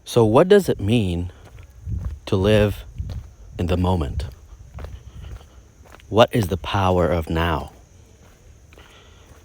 So what does it mean to live in the moment? What is the power of now?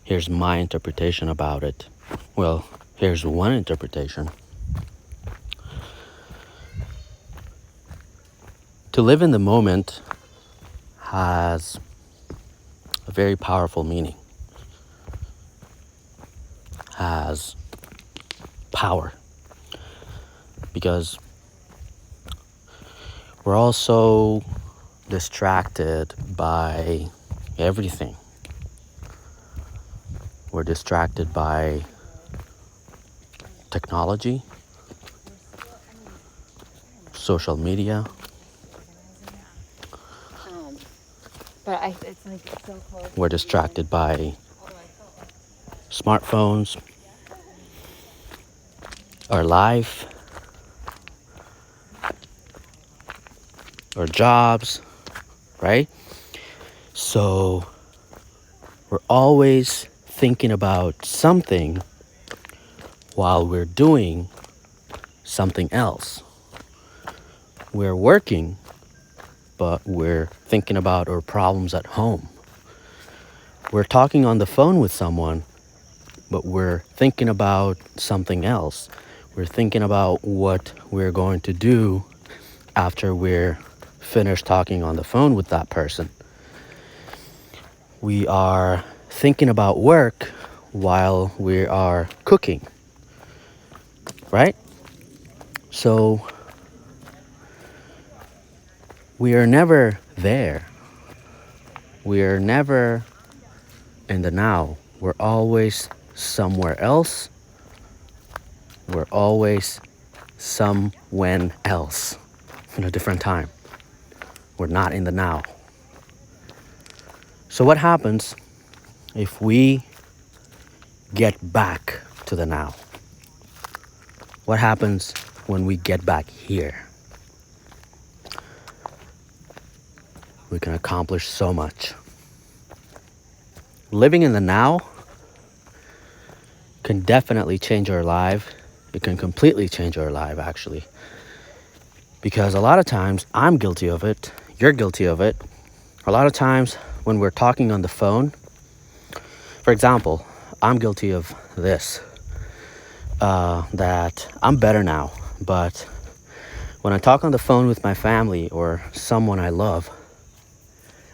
Here's my interpretation about it. Well, here's one interpretation. To live in the moment has a very powerful meaning, has power, because we're all so distracted by everything. We're distracted by technology, social media. It's like so close. We're distracted by smartphones, our life, our jobs, right? So we're always thinking about something while we're doing something else. We're working, but we're thinking about our problems at home. We're talking on the phone with someone, but we're thinking about something else. We're thinking about what we're going to do after we're finished talking on the phone with that person. We are thinking about work while we are cooking, right? So we are never there. We are never in the now. We're always somewhere else. We're always somewhen else in a different time. We're not in the now. So what happens if we get back to the now? What happens when we get back here? We can accomplish so much. Living in the now can definitely change our life. It can completely change our life, actually. Because a lot of times, I'm guilty of it. You're guilty of it. A lot of times when we're talking on the phone, for example, I'm guilty of this, that I'm better now. But when I talk on the phone with my family or someone I love,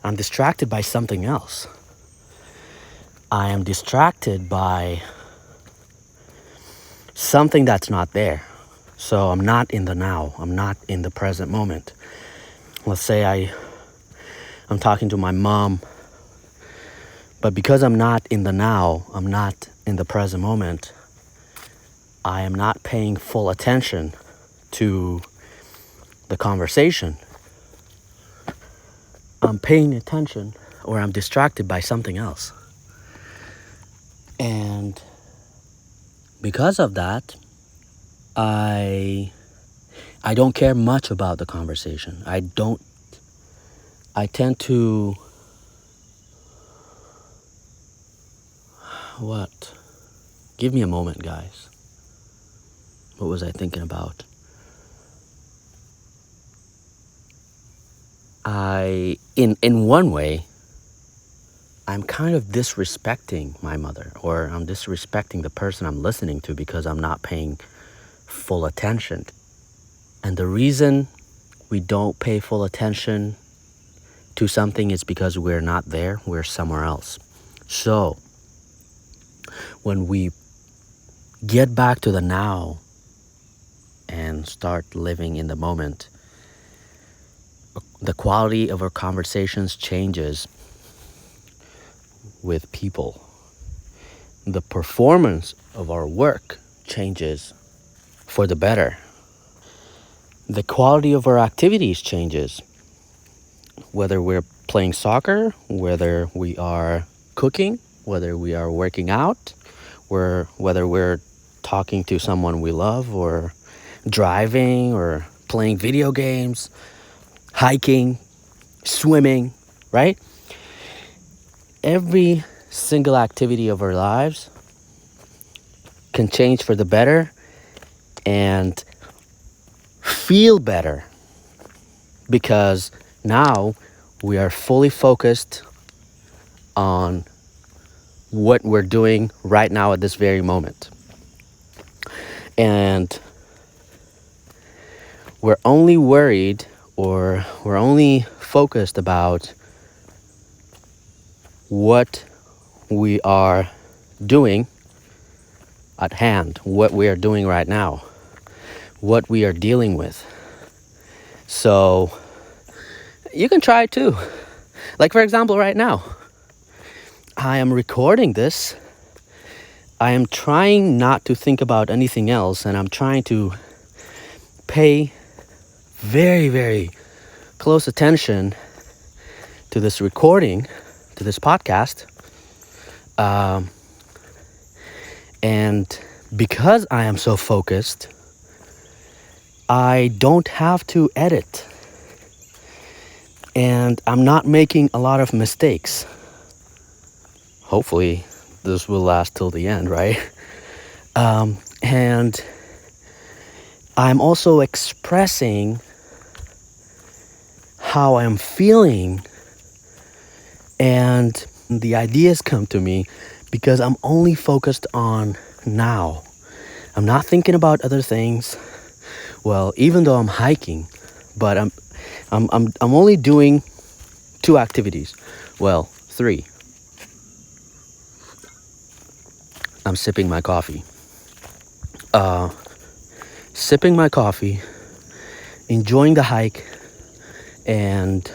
I'm distracted by something else. I am distracted by something that's not there. So I'm not in the now. I'm not in the present moment. Let's say I'm talking to my mom, but because I'm not in the now, I'm not in the present moment, I am not paying full attention to the conversation. I'm paying attention, or I'm distracted by something else. And because of that, I don't care much about the conversation. I tend to, what? Give me a moment, guys. What was I thinking about? In one way, I'm kind of disrespecting my mother, or I'm disrespecting the person I'm listening to because I'm not paying full attention. And the reason we don't pay full attention to something is because we're not there, we're somewhere else. So when we get back to the now and start living in the moment, the quality of our conversations changes with people. The performance of our work changes for the better. The quality of our activities changes. Whether we're playing soccer, whether we are cooking, whether we are working out, whether we're talking to someone we love, or driving, or playing video games, hiking, swimming, right? Every single activity of our lives can change for the better, and feel better because now we are fully focused on what we're doing right now at this very moment. And we're only worried, or we're only focused about what we are doing at hand, what we are doing right now, what we are dealing with. So you can try it too. Like, for example, right now, I am recording this. I am trying not to think about anything else, and I'm trying to pay very, very close attention to this recording, to this podcast. And because I am so focused, I don't have to edit. And I'm not making a lot of mistakes. Hopefully, this will last till the end, right? And I'm also expressing how I'm feeling, and the ideas come to me because I'm only focused on now. I'm not thinking about other things. Well, even though I'm hiking, but I'm only doing 2 activities. Well, 3. I'm sipping my coffee. Sipping my coffee, enjoying the hike, and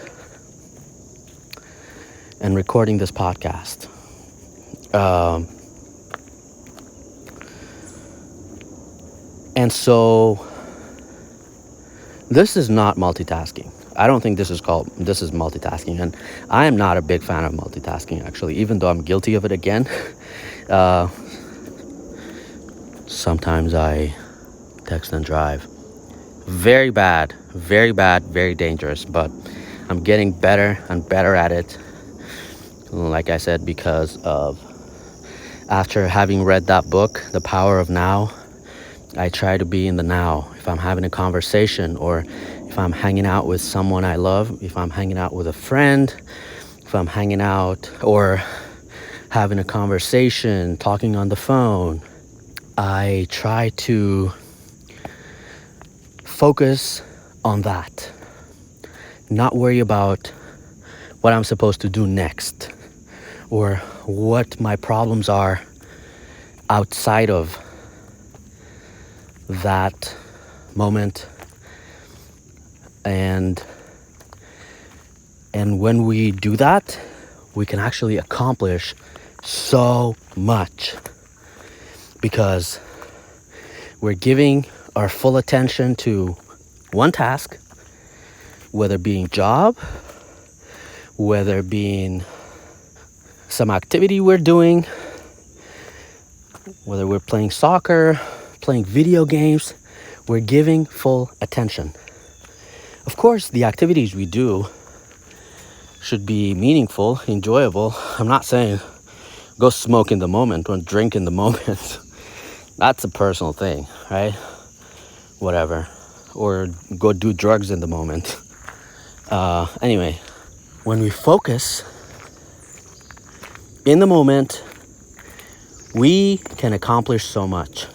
recording this podcast. And so this is not multitasking. I don't think this is multitasking, and I am not a big fan of multitasking, actually, even though I'm guilty of it again. Sometimes I text and drive. Very bad, very dangerous, but I'm getting better and better at it. Like I said, because of after having read that book, The Power of Now, I try to be in the now. If I'm having a conversation, or if I'm hanging out with someone I love, if I'm hanging out with a friend, if I'm hanging out or having a conversation, talking on the phone, I try to focus on that. Not worry about what I'm supposed to do next, or what my problems are outside of that moment. And when we do that, we can actually accomplish so much, because we're giving our full attention to one task, whether being job, whether being some activity we're doing, whether we're playing soccer, playing video games, we're giving full attention. Of course, the activities we do should be meaningful, enjoyable. I'm not saying go smoke in the moment or drink in the moment. That's a personal thing, right? Whatever. Or go do drugs in the moment. Anyway, when we focus in the moment, we can accomplish so much.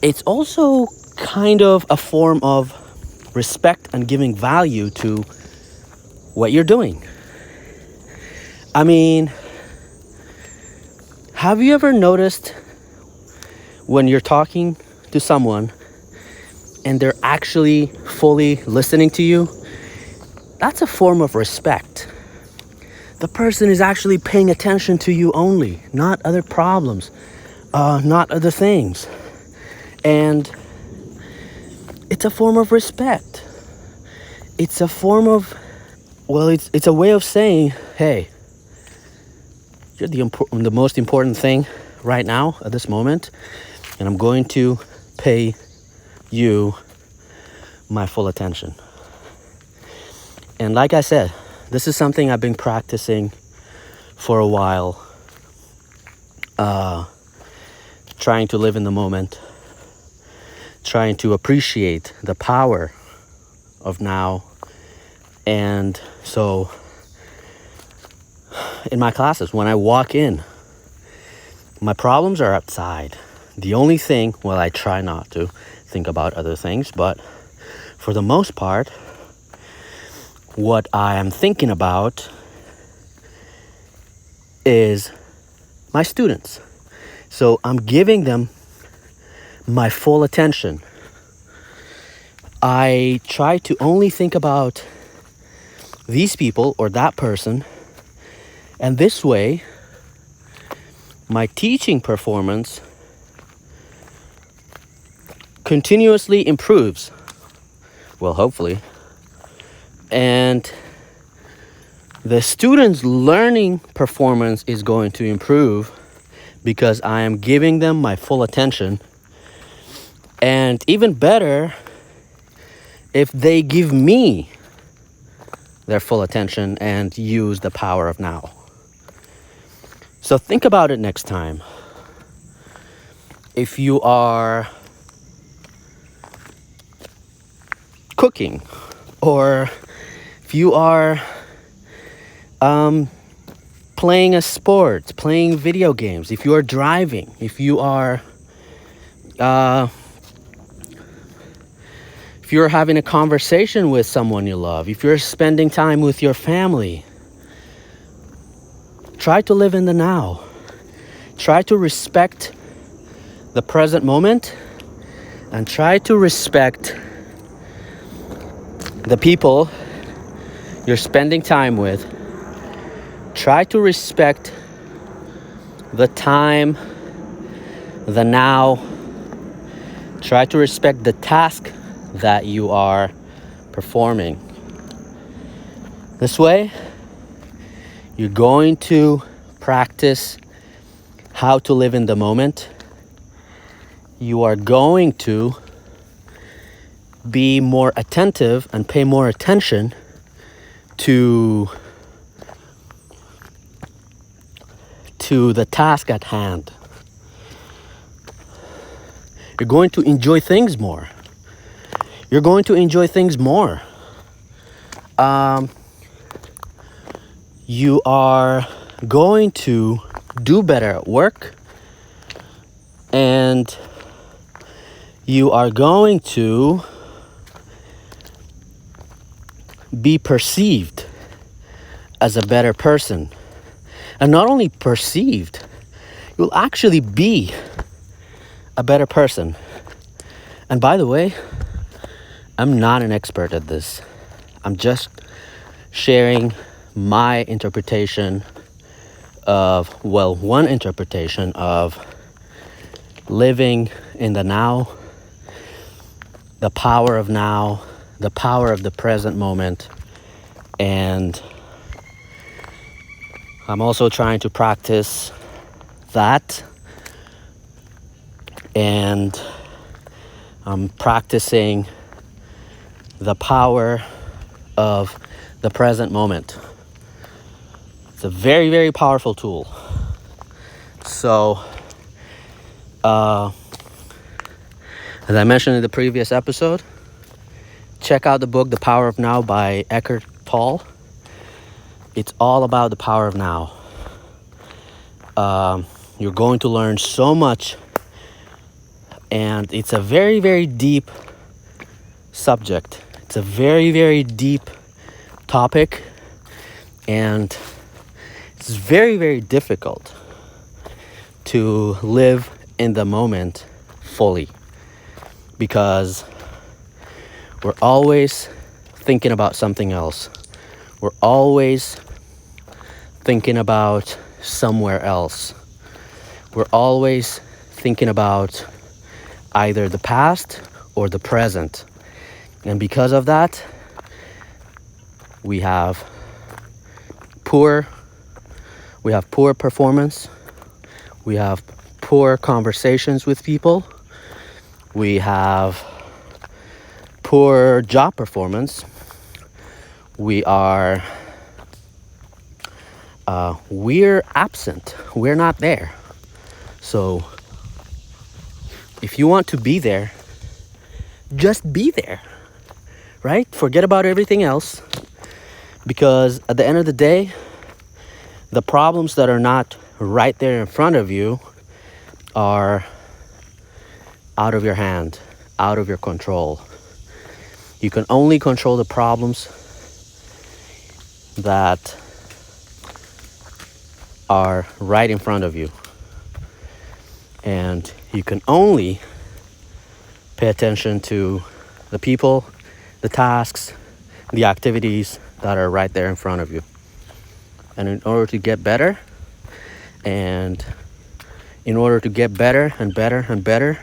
It's also kind of a form of respect and giving value to what you're doing. I mean, have you ever noticed when you're talking to someone and they're actually fully listening to you? That's a form of respect. The person is actually paying attention to you only, not other problems, not other things. And it's a form of respect. It's a form of, well, it's a way of saying, hey, you're the most important thing right now at this moment, and I'm going to pay you my full attention. And like I said, this is something I've been practicing for a while, trying to live in the moment, trying to appreciate the power of now. And so in my classes, when I walk in, my problems are outside. The only thing, well, I try not to think about other things, but for the most part, what I am thinking about is my students. So I'm giving them my full attention. I try to only think about these people or that person, and this way, my teaching performance continuously improves. Well, hopefully. And the students' learning performance is going to improve because I am giving them my full attention. And even better, if they give me their full attention and use the power of now. So think about it next time. If you are cooking, or if you are playing a sport, playing video games, if you are driving, if you are having a conversation with someone you love, if you're spending time with your family, try to live in the now. Try to respect the present moment and try to respect the people you're spending time with. Try to respect the time, the now. Try to respect the task that you are performing. This way, you're going to practice how to live in the moment. You are going to be more attentive and pay more attention to the task at hand. You're going to enjoy things more. You're going to enjoy things more. You are going to do better at work, and you are going to be perceived as a better person. And not only perceived, you'll actually be a better person. And by the way, I'm not an expert at this. I'm just sharing my interpretation of, well, one interpretation of living in the now, the power of now, the power of the present moment. And I'm also trying to practice that. And I'm practicing the power of the present moment. It's a very, very powerful tool. So, as I mentioned in the previous episode, check out the book, The Power of Now by Eckhart Tolle. It's all about the power of now. You're going to learn so much, and it's a very, very deep subject. It's a very, very deep topic, and it's very, very difficult to live in the moment fully, because we're always thinking about something else. We're always thinking about somewhere else. We're always thinking about either the past or the present. And because of that, we have poor performance. We have poor conversations with people. We have poor job performance. We're absent. We're not there. So if you want to be there, just be there, right? Forget about everything else, because at the end of the day, the problems that are not right there in front of you are out of your hand, out of your control. You can only control the problems that are right in front of you. And you can only pay attention to the people, the tasks, the activities that are right there in front of you. And in order to get better, and in order to get better and better and better,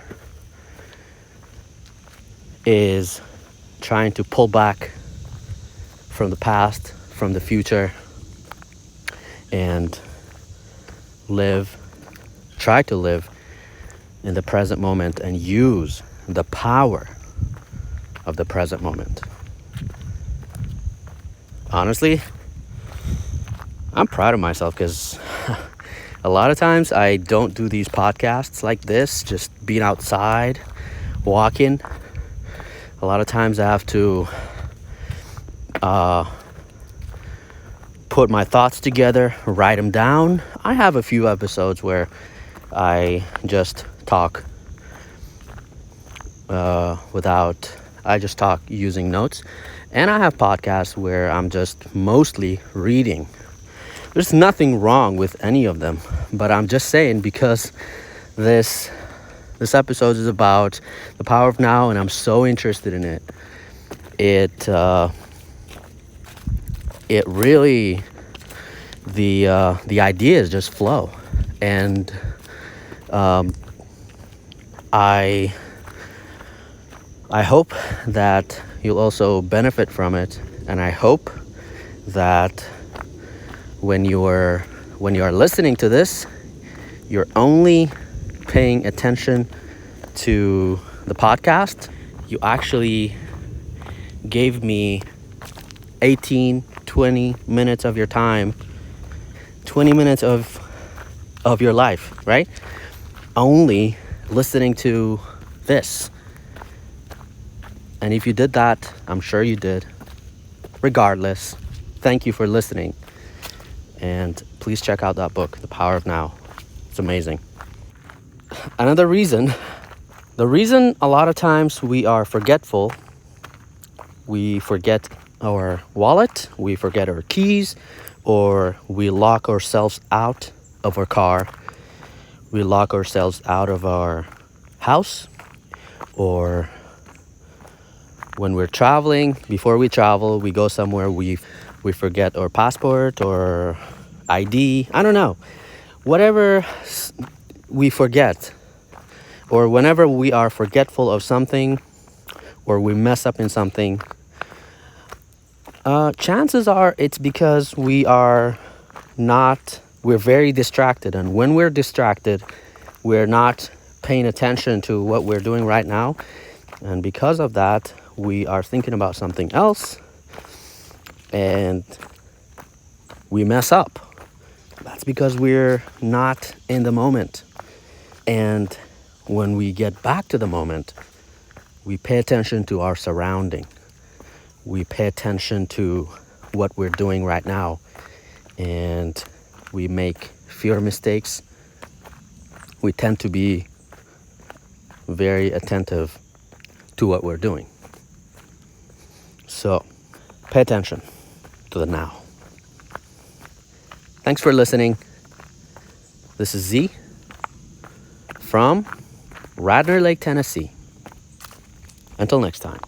is trying to pull back from the past, from the future, and try to live in the present moment and use the power of the present moment. Honestly, I'm proud of myself, because a lot of times I don't do these podcasts like this, just being outside, walking. A lot of times I have to put my thoughts together, write them down. I have a few episodes where I just talk I just talk using notes. And I have podcasts where I'm just mostly reading. There's nothing wrong with any of them, but I'm just saying, because this episode is about the power of now, and I'm so interested in it. It really, the ideas just flow, and I hope that you'll also benefit from it, and I hope that when you are listening to this, you're only paying attention to the podcast. You actually gave me 20 minutes of your time, 20 minutes of your life, right? Only listening to this. And if you did that, I'm sure you did. Regardless, thank you for listening. And please check out that book, The Power of Now. It's amazing. Another reason, the reason a lot of times we are forgetful, we forget our wallet, we forget our keys, or we lock ourselves out of our car, we lock ourselves out of our house, or when we're traveling, before we travel, we go somewhere, we forget our passport or ID, I don't know. Whatever we forget, or whenever we are forgetful of something, or we mess up in something, chances are it's because we're very distracted. And when we're distracted, we're not paying attention to what we're doing right now. And because of that, we are thinking about something else, and we mess up. That's because we're not in the moment. And when we get back to the moment, we pay attention to our surrounding. We pay attention to what we're doing right now. And we make fewer mistakes. We tend to be very attentive to what we're doing. So, pay attention to the now. Thanks for listening. This is Z from Radnor Lake, Tennessee. Until next time.